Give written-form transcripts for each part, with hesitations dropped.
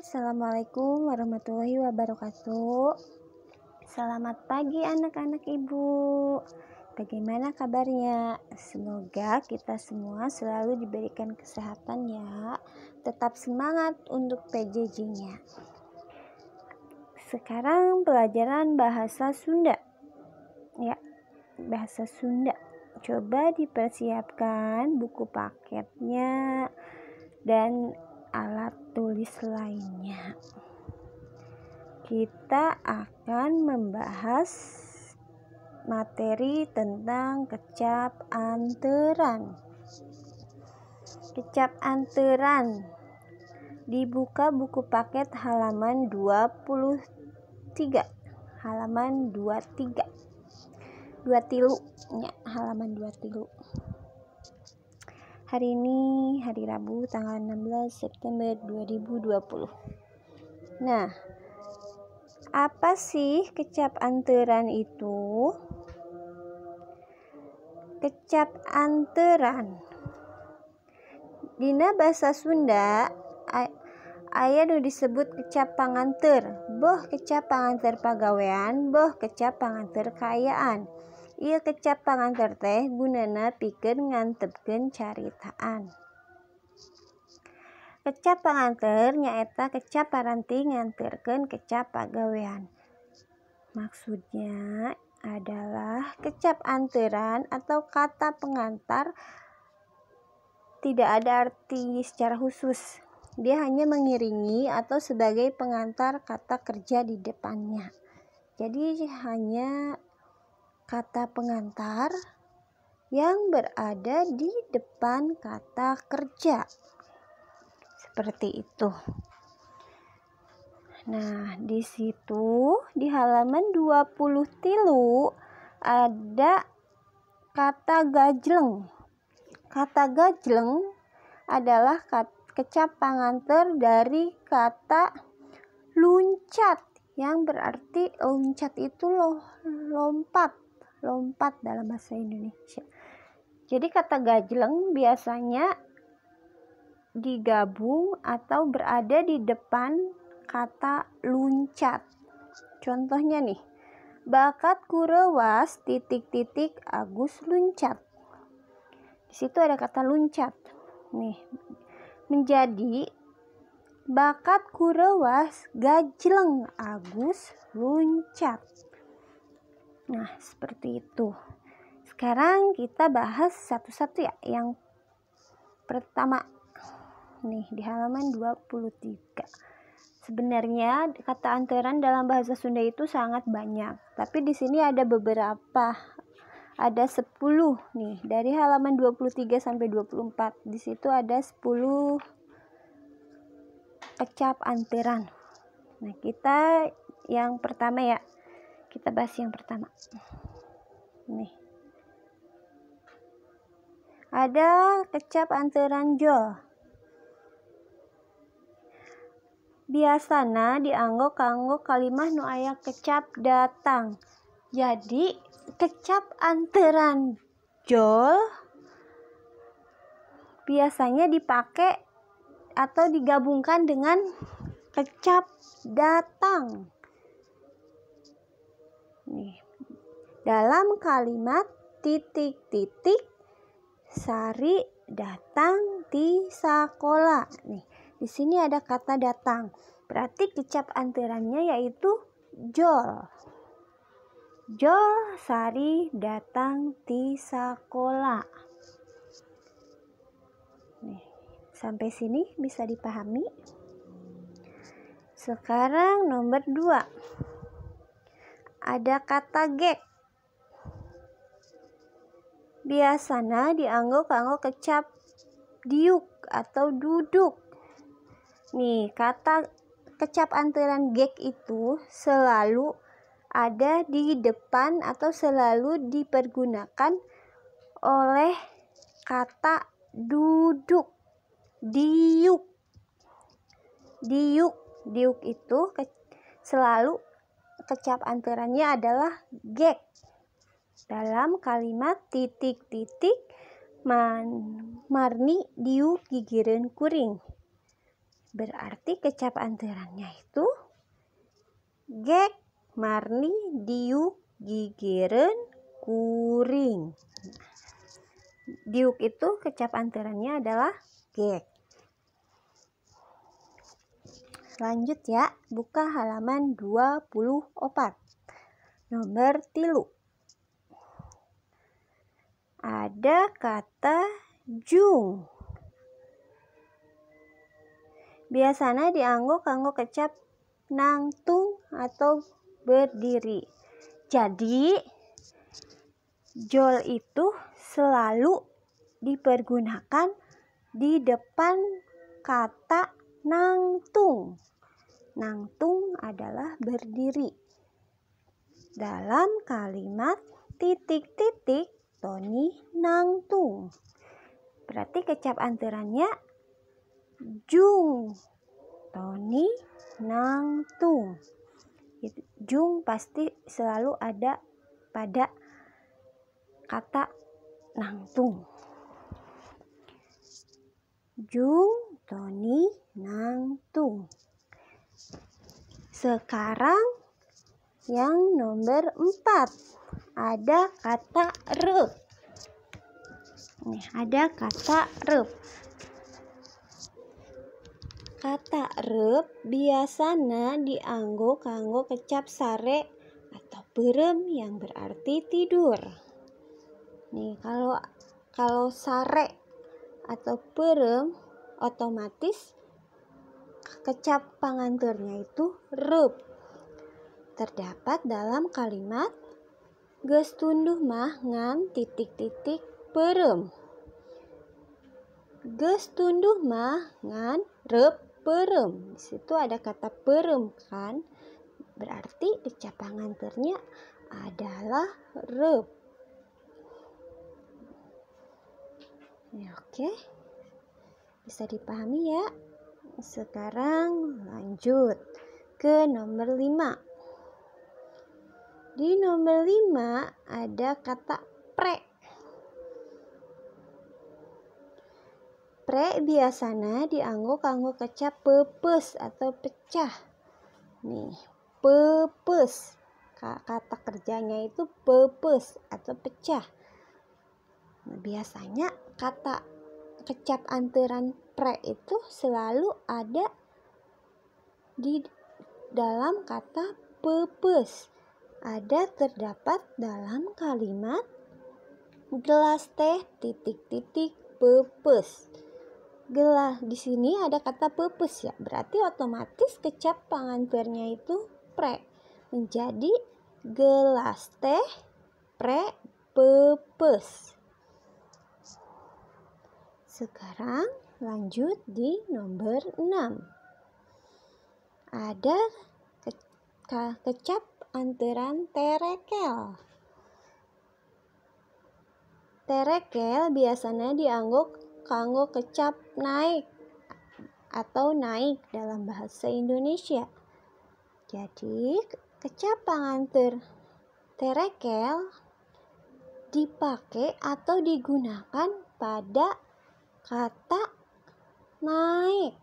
Assalamualaikum warahmatullahi wabarakatuh. Selamat pagi anak-anak ibu. Bagaimana kabarnya? Semoga kita semua selalu diberikan kesehatan ya. Tetap semangat untuk PJJ-nya. Sekarang pelajaran bahasa Sunda. Ya, bahasa Sunda. Coba dipersiapkan buku paketnya dan alat tulis lainnya. Kita akan membahas materi tentang kecap anteran. Kecap anteran. Dibuka buku paket halaman 23. Halaman 23. 23 ya, halaman 23. Hari ini hari Rabu tanggal 16 September 2020. Nah, apa sih kecap anteran itu? Kecap anteran dina bahasa Sunda aya nu disebut kecap panganter. Boh kecap panganter pagawean, boh kecap panganter kaayaan. Ieu kecap panganter teh gunana pikeun ngantepkeun caritaan. Kecap panganter nyaeta kecap paranti nganterkeun kecap pagawean. Maksudnya adalah kecap anteran atau kata pengantar tidak ada arti secara khusus. Dia hanya mengiringi atau sebagai pengantar kata kerja di depannya. Jadi hanya kata pengantar yang berada di depan kata kerja. Seperti itu. Nah, di situ di halaman 23 ada kata gajleng. Kata gajleng adalah kecap panganter dari kata luncat, yang berarti luncat itu lompat dalam bahasa Indonesia. Jadi kata gajleng biasanya digabung atau berada di depan kata luncat. Contohnya nih, bakat kurewas ... Agus luncat. Di situ ada kata luncat. Nih, menjadi bakat kurewas gajleng Agus luncat. Nah, seperti itu. Sekarang kita bahas satu-satu ya. Yang pertama, nih di halaman 23. Sebenarnya kata anteran dalam bahasa Sunda itu sangat banyak. Tapi di sini ada beberapa. Ada 10 nih. Dari halaman 23 sampai 24. Di situ ada 10 kecap anteran. Nah, kita yang pertama ya. Kita bahas yang pertama. Nih. Ada kecap anteran jol. Biasana dianggo kanggo kalimah nu aya kecap datang. Jadi kecap anteran jol biasanya dipakai atau digabungkan dengan kecap datang. Nih, dalam kalimat ... Sari datang di sekolah. Nih, di sini ada kata datang. Berarti kecap anterannya yaitu jol. Jol Sari datang di sekolah. Nih, sampai sini bisa dipahami? Sekarang nomor 2. Ada kata gek. Biasana dianggo kanggo kecap diuk atau duduk. Nih, kata kecap anteran gek itu selalu ada di depan atau selalu dipergunakan oleh kata duduk. Diuk. Diuk itu selalu kecap anterannya adalah gek. Dalam kalimat ... Marni diuk gigireun kuring. Berarti kecap anterannya itu gek, marni, diuk, gigireun, kuring. Diuk itu kecap anterannya adalah gek. Lanjut ya, buka halaman 24. Nomor 3. Ada kata jung. Biasanya dianggo kanggo kecap nangtung atau berdiri. Jadi jol itu selalu dipergunakan di depan kata nangtung. Nangtung adalah berdiri. Dalam kalimat titik-titik Tony nangtung. Berarti kecap anterannya jung. Tony nangtung. Jung pasti selalu ada pada kata nangtung. Jung, Tony nangtung. Sekarang yang nomor 4. Ada kata rep. Nih, ada kata rep. Kata rep biasanya dianggo kanggo kecap sare atau beureum yang berarti tidur. Nih, kalau sare atau beureum otomatis kecap panganteurnya itu rep. Terdapat dalam kalimat geus tunduh mah ngan titik-titik beureum. Geus tunduh mah ngan rep beureum. Di situ ada kata beureum kan? Berarti kecap panganteurnya adalah rep. Ya, oke. Bisa dipahami ya? Sekarang lanjut ke nomor 5. Di nomor 5 ada kata pre. Pre biasanya dianggo kanggo kecap peupeus atau pecah. Nih, peupeus. Kata kerjanya itu peupeus atau pecah. Nah, biasanya kata kecap anteuran pre itu selalu ada di dalam kata peupeus. Ada terdapat dalam kalimat gelas teh titik-titik peupeus. Gelas di sini ada kata peupeus ya, berarti otomatis kecap panganteurnya itu pre. Menjadi gelas teh pre peupeus. Sekarang lanjut di nomor 6. Ada kecap anteran terekel. Terekel biasanya dianggo kanggo kecap naik atau naik dalam bahasa Indonesia. Jadi kecap panganteur terekel dipakai atau digunakan pada kata naik.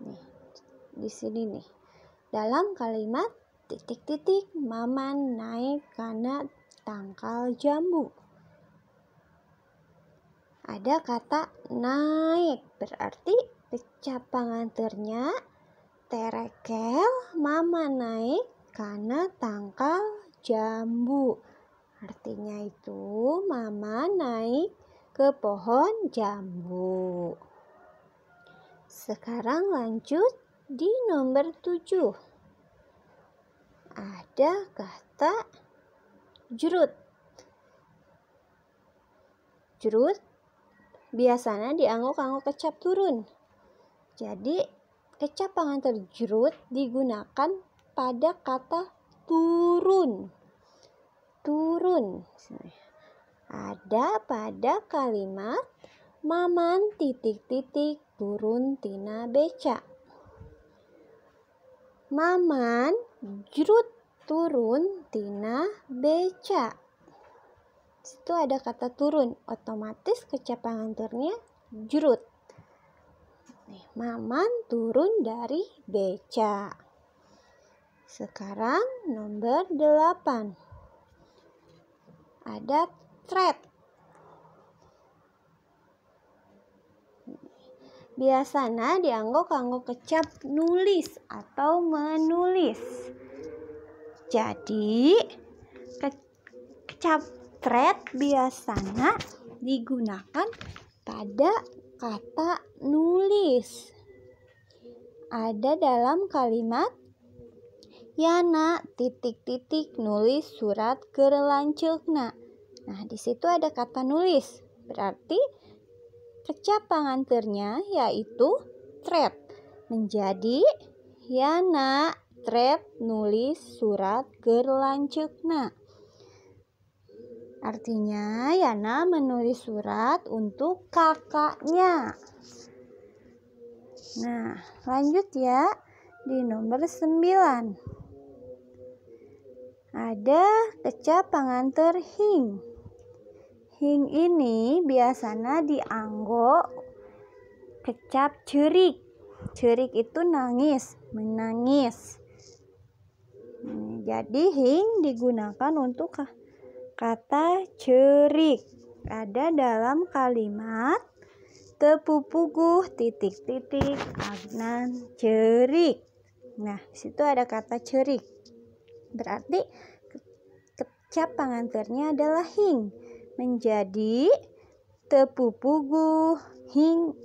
Nih, di sini nih. Dalam kalimat titik-titik maman naik kana tangkal jambu. Ada kata naik, berarti kecap panganteurnya terekel mama naik kana tangkal jambu. Artinya itu mama naik ke pohon jambu. Sekarang lanjut di nomor 7. Ada kata jurut. Jurut biasanya dianggo kanggo kecap turun. Jadi kecap panganteur jurut digunakan pada kata turun. Turun. Ada pada kalimat maman titik-titik turun tina beca. Maman jurut turun tina beca. Itu ada kata turun, otomatis kecap panganteurnya jurut. Nih, Maman turun dari beca. Sekarang nomor 8. Ada thread. Biasanya dianggo kanggo kecap nulis atau menulis. Jadi kecap thread biasanya digunakan pada kata nulis. Ada dalam kalimat Yana titik-titik nulis surat keur lanceukna. Nah, di situ ada kata nulis. Berarti kecap panganternya yaitu thread. Menjadi Yana thread nulis surat keur lanceukna. Artinya Yana menulis surat untuk kakaknya. Nah, lanjut ya di nomor 9. Ada kecap panganter hing. Hing ini biasanya dianggo kecap cerik. Cerik itu nangis, menangis. Jadi hing digunakan untuk kata cerik. Ada dalam kalimat tepupuguh titik-titik Adnan cerik. Nah, disitu ada kata cerik. Berarti kecap panganternya adalah hing. Menjadi tepupuguh hing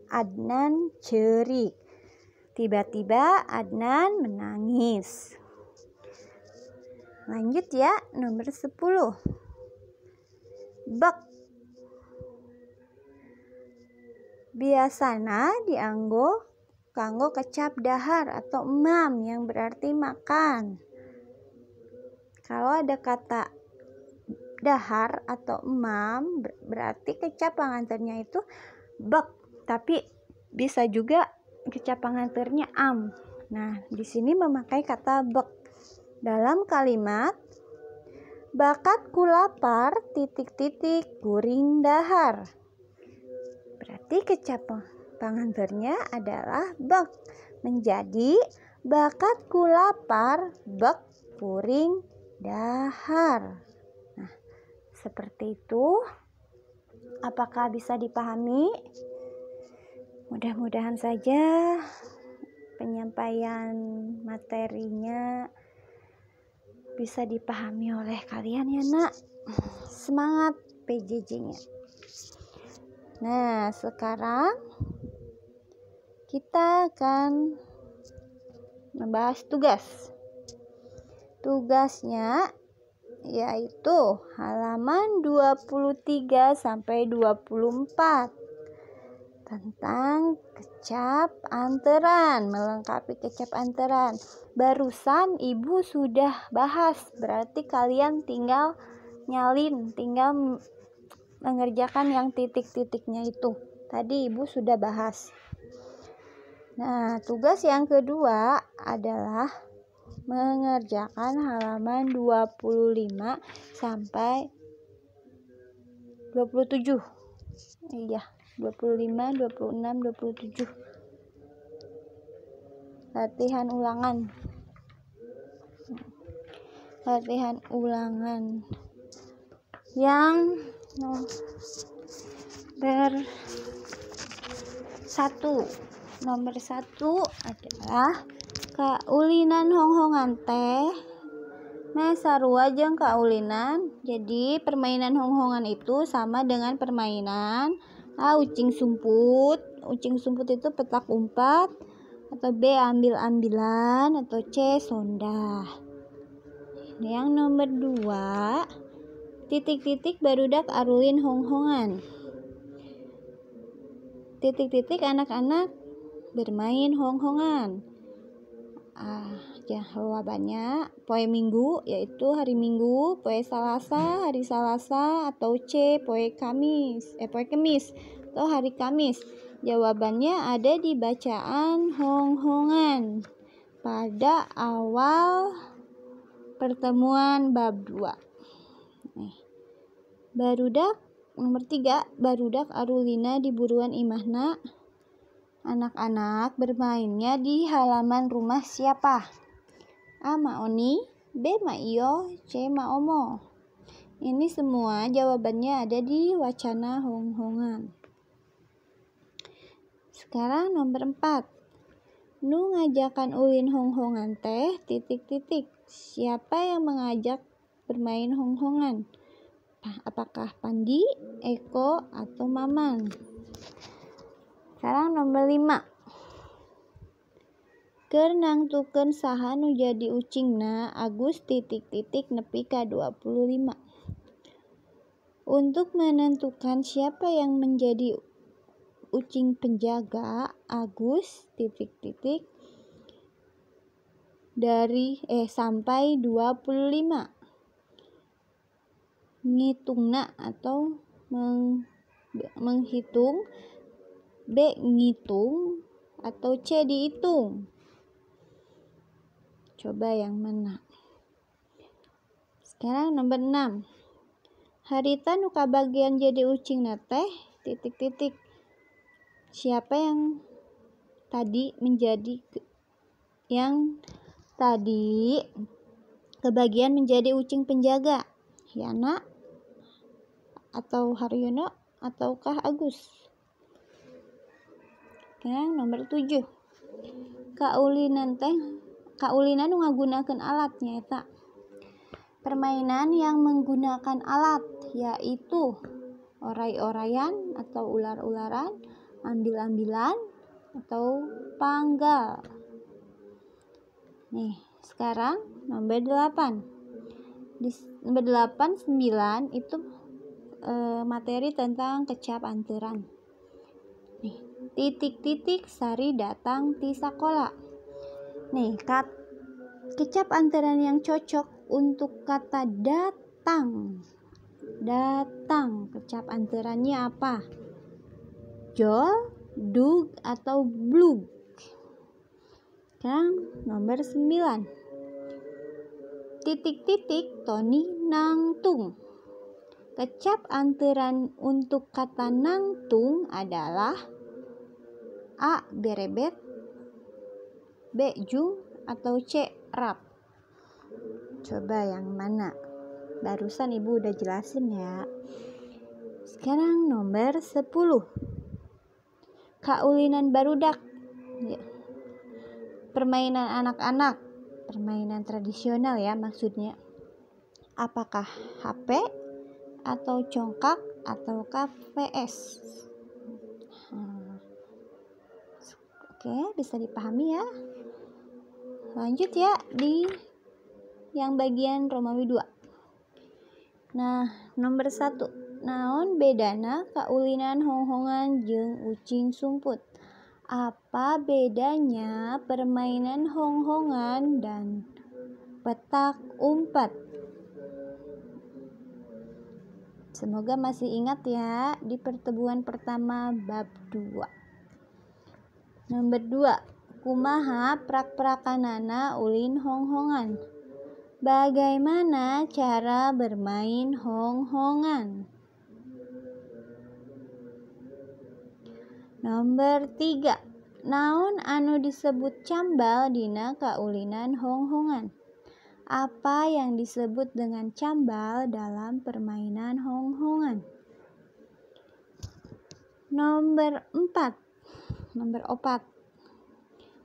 Adnan cerik. Tiba-tiba Adnan menangis. Lanjut ya, nomor 10. Bek. Biasanya dianggo kanggo kecap dahar atau emam yang berarti makan. Kalau ada kata dahar atau emam berarti kecap panganternya itu bek, tapi bisa juga kecap panganternya am. Nah, di sini memakai kata bek. Dalam kalimat bakatku lapar titik-titik kuring dahar. Berarti kecap panganternya adalah bek. Menjadi bakatku lapar bek kuring dahar. Nah, seperti itu. Apakah bisa dipahami? Mudah-mudahan saja penyampaian materinya bisa dipahami oleh kalian ya nak. Semangat PJJ-nya. Nah, sekarang kita akan membahas tugas. Tugasnya yaitu halaman 23 sampai 24 tentang kecap anteran, melengkapi kecap anteran. Barusan ibu sudah bahas, berarti kalian tinggal nyalin, tinggal mengerjakan yang titik-titiknya itu. Tadi ibu sudah bahas. Nah, tugas yang kedua adalah mengerjakan halaman 25 sampai 27. Iya, 25, 26, 27. Latihan ulangan. Latihan ulangan yang nomor 1 adalah kaulinan honghongan teh nah sarua jeung kaulinan. Jadi permainan honghongan itu sama dengan permainan ucing sumput. Ucing sumput itu petak umpat, atau B ambil-ambilan, atau C sondah. Yang nomor 2, titik-titik barudak arulin honghongan. Titik-titik anak-anak bermain honghongan. Jawabannya poe Minggu, yaitu hari Minggu, poe Salasa, hari Salasa, atau C poe Kamis atau hari Kamis. Jawabannya ada di bacaan honghongan pada awal pertemuan bab 2. Barudak nomor 3, barudak arulina di buruan imahna. Anak-anak bermainnya di halaman rumah siapa? A. Maoni, B. Maio, C. Maomo. Ini semua jawabannya ada di wacana hong-hongan. Sekarang nomor 4. Nu ngajakan ulin hong-hongan teh ... Siapa yang mengajak bermain hong-hongan? Apakah Pandi, Eko, atau Maman? Sekarang nomor 5. Keur nangtukeun saha nu jadi ucingna Agus ... nepi ka 25. Untuk menentukan siapa yang menjadi ucing penjaga Agus ... sampai 25. Ngitungna atau menghitung, B. Ngitung, atau C. Dihitung. Coba yang mana? Sekarang nomor 6. Harita nu kabagian jadi ucingna teh ... Siapa yang tadi kebagian menjadi ucing penjaga? Yana atau Haryono ataukah Agus? Sekarang nomor 7. Kaulinan nu ngagunakeun alat nyaeta permainan yang menggunakan alat, yaitu oray-orayan atau ular-ularan, ambil-ambilan, atau panggal. Nih, sekarang nomor 8. Di nomor 8, 9 itu materi tentang kecap anteran. Nih, sari datang ti sakola. Nih, kecap anteran yang cocok untuk kata datang. Kecap anterannya apa? Jol, dug, atau blug. Sekarang nomor 9. Toni nangtung. Kecap anteran untuk kata nangtung adalah A. Berebet, B. Jung, atau C. Rap. Coba yang mana? Barusan ibu udah jelasin ya. Sekarang nomor 10. Kaulinan barudak. Permainan anak-anak, permainan tradisional ya maksudnya. Apakah HP atau congkak ataukah PS? Oke, bisa dipahami ya. Lanjut ya di yang bagian Romawi 2. Nah, nomor 1. Naon bedana kaulinan hong-hongan jeung ucing sumput? Apa bedanya permainan hong-hongan dan petak umpet? Semoga masih ingat ya di pertemuan pertama bab 2. Nomor 2. Kumaha prak-prakanana ulin hong-hongan? Bagaimana cara bermain hong-hongan? Nomor 3. Naon anu disebut cambal dina kaulinan hong-hongan? Apa yang disebut dengan cambal dalam permainan hong-hongan? Nomor 4.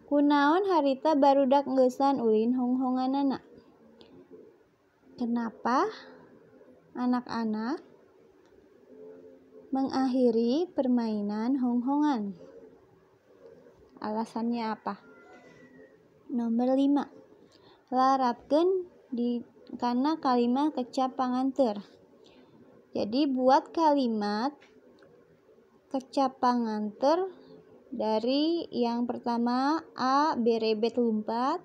Kunaon harita barudak ngeusan ulin hong-honganana? Kenapa anak-anak mengakhiri permainan hong-hongan? Alasannya apa? Nomor 5. Larapkeun kana kalimat kecap panganteur. Jadi buat kalimat kecap panganteur dari yang pertama A. Berebet lumpat,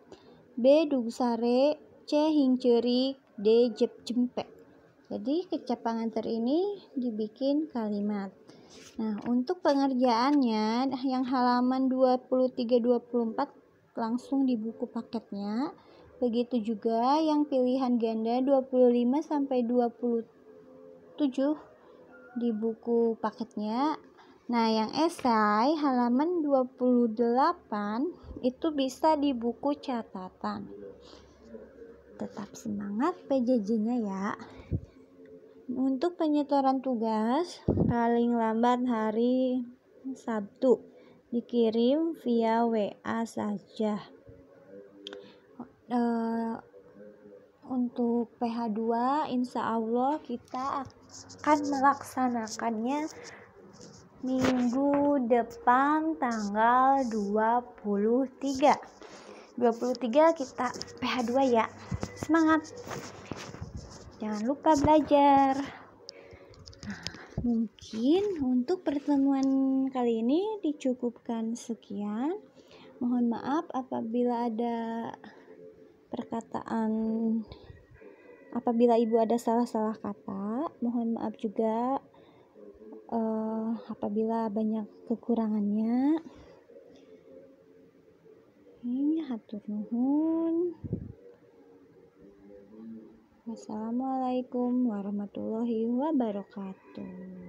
B. Dug sare, C. Hingceurik, D. Jep jempe. Jadi kecap panganteur ini dibikin kalimat. Nah, untuk pengerjaannya yang halaman 23-24 langsung di buku paketnya. Begitu juga yang pilihan ganda 25 sampai 27 di buku paketnya. Nah, yang esai halaman 28 itu bisa di buku catatan. Tetap semangat PJJ-nya ya. Untuk penyetoran tugas paling lambat hari Sabtu, dikirim via WA saja. Untuk PH2 insya Allah kita akan melaksanakannya minggu depan tanggal 23 kita PH2 ya. Semangat, jangan lupa belajar. Mungkin untuk pertemuan kali ini dicukupkan sekian. Mohon maaf apabila ada apabila ibu ada salah-salah kata. Mohon maaf juga apabila banyak kekurangannya. Hatur nuhun. Wassalamualaikum warahmatullahi wabarakatuh.